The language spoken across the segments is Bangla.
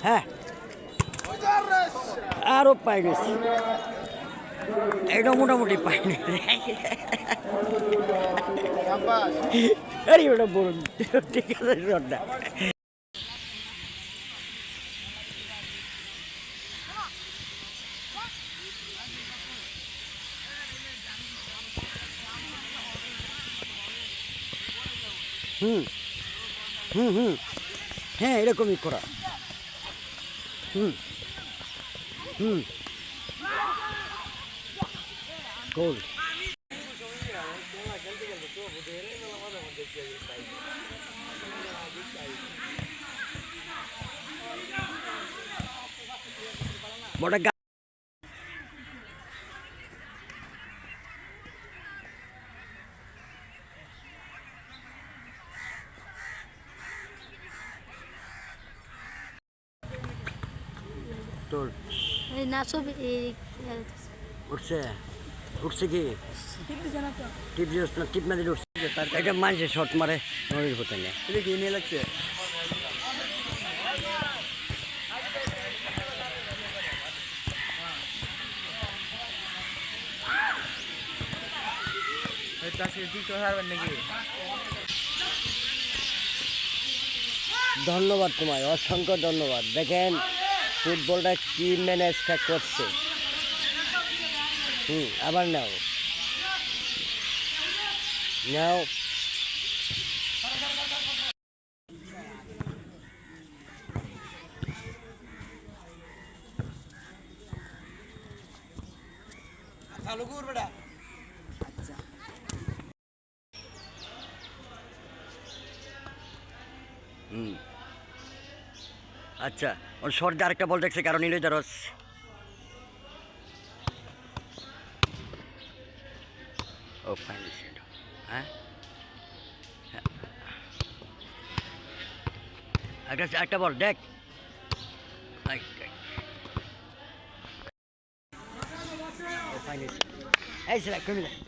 হ্যাঁ আরো পাই গেছি, এটা মোটামুটি পাইনি। আরে ওটা বলুন, ঠিক আছে শটটা। হুম হুম হুম হ্যাঁ, এরকমই করা। হুম হুম গোল। বড় তোর না সব উঠছে উঠছে কি টিপ দিস না, টিপ না দিলে উঠছে। এটা মানছে শট মারে নদীর হতে নেই, এটা কি নিয়ে লাগছে। ধন্যবাদ তোমায়, অসংখ্য ধন্যবাদ। দেখেন ফুটবলটা কি ম্যানেজটা করছে। আবার নাও নাও। আচ্ছা, ওর শর্টে আরেকটা বল দেখছে, কারণ নিলে ধরস। ও ফাইন, হ্যাঁ একটা বল দেখ। এই সেটা কমে যায়।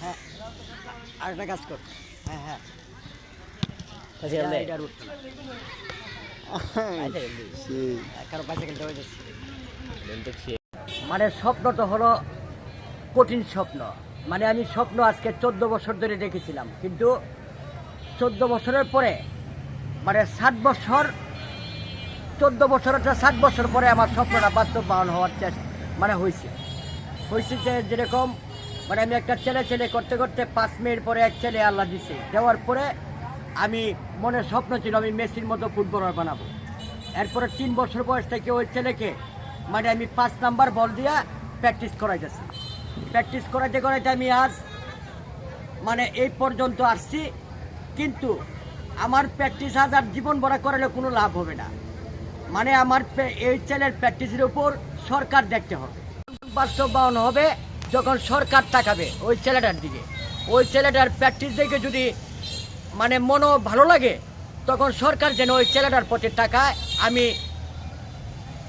হ্যাঁ আরেকটা কাজ কর। হ্যাঁ হ্যাঁ মানে স্বপ্ন তো হলো কঠিন স্বপ্ন। মানে আমি স্বপ্ন আজকে 14 বছর ধরে দেখেছিলাম, কিন্তু 14 বছরের পরে মানে 7 বছর, 14 বছর 7 বছর পরে আমার স্বপ্নটা বাস্তবায়ন হওয়ার চেষ্টা মানে হয়েছে যে যেরকম মানে আমি একটা ছেলে করতে করতে 5 মিনিট পরে এক ছেলে আল্লাহ দিছে, দেওয়ার পরে আমি মনে স্বপ্ন ছিল আমি মেসির মতো ফুটবলার বানাবো। এরপরে 3 বছর বয়স থেকে ওই ছেলেকে মানে আমি 5 নাম্বার বল দিয়া প্র্যাকটিস করাইতেছি। প্র্যাকটিস করাইতে আমি আজ মানে এই পর্যন্ত আসছি, কিন্তু আমার প্র্যাকটিস আজ আর জীবন ভরা করালে কোনো লাভ হবে না। মানে আমার এই ছেলের প্র্যাকটিসের উপর সরকার দেখতে হবে, বাস্তবায়ন হবে যখন সরকার তাকাবে ওই ছেলেটার দিকে। ওই ছেলেটার প্র্যাকটিস দেখে যদি মানে মনও ভালো লাগে, তখন সরকার যেন ওই ছেলেটার প্রতি টাকায়। আমি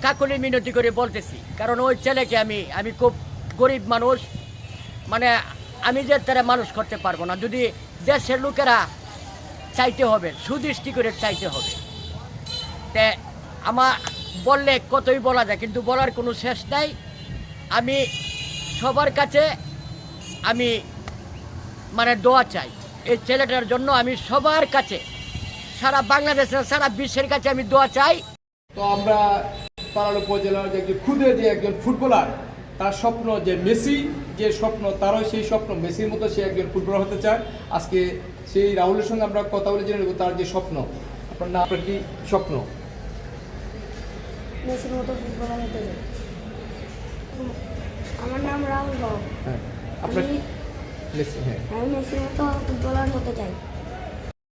কাকুলি মিনতি করে বলতেছি, কারণ ওই ছেলেকে আমি খুব গরিব মানুষ, মানে আমি যে তারা মানুষ করতে পারবো না। যদি দেশের লোকেরা চাইতে হবে, সুদৃষ্টি করে চাইতে হবে। তে আমার বললে কতই বলা যায়, কিন্তু বলার কোনো শেষ নাই। আমি সবার কাছে আমি মানে দোয়া চাই এই ছেলেটার জন্য। আমি সবার কাছে, সারা বাংলাদেশের সারা বিশ্বের কাছে আমি দোয়া চাই। তো আমরা পাড়াল উপজেলার যে একজন ক্ষুদে যে একজন ফুটবলার, তার স্বপ্ন যে মেসি যে স্বপ্ন, তারও সেই স্বপ্ন মেসির মতো সে একজন ফুটবলার হতে চায়। আজকে সেই রাহুলের সঙ্গে আমরা কথা বলে জেনে নেব তার যে স্বপ্ন। আপনার নাম, আপনার কি স্বপ্ন? মেসির মতো ফুটবলার হতে চাই। আমার নাম রাহুল বাবু। হ্যাঁ, আপনার মেসি, হ্যাঁ, আমি মেসির মতো ফুটবলার হতে চাই।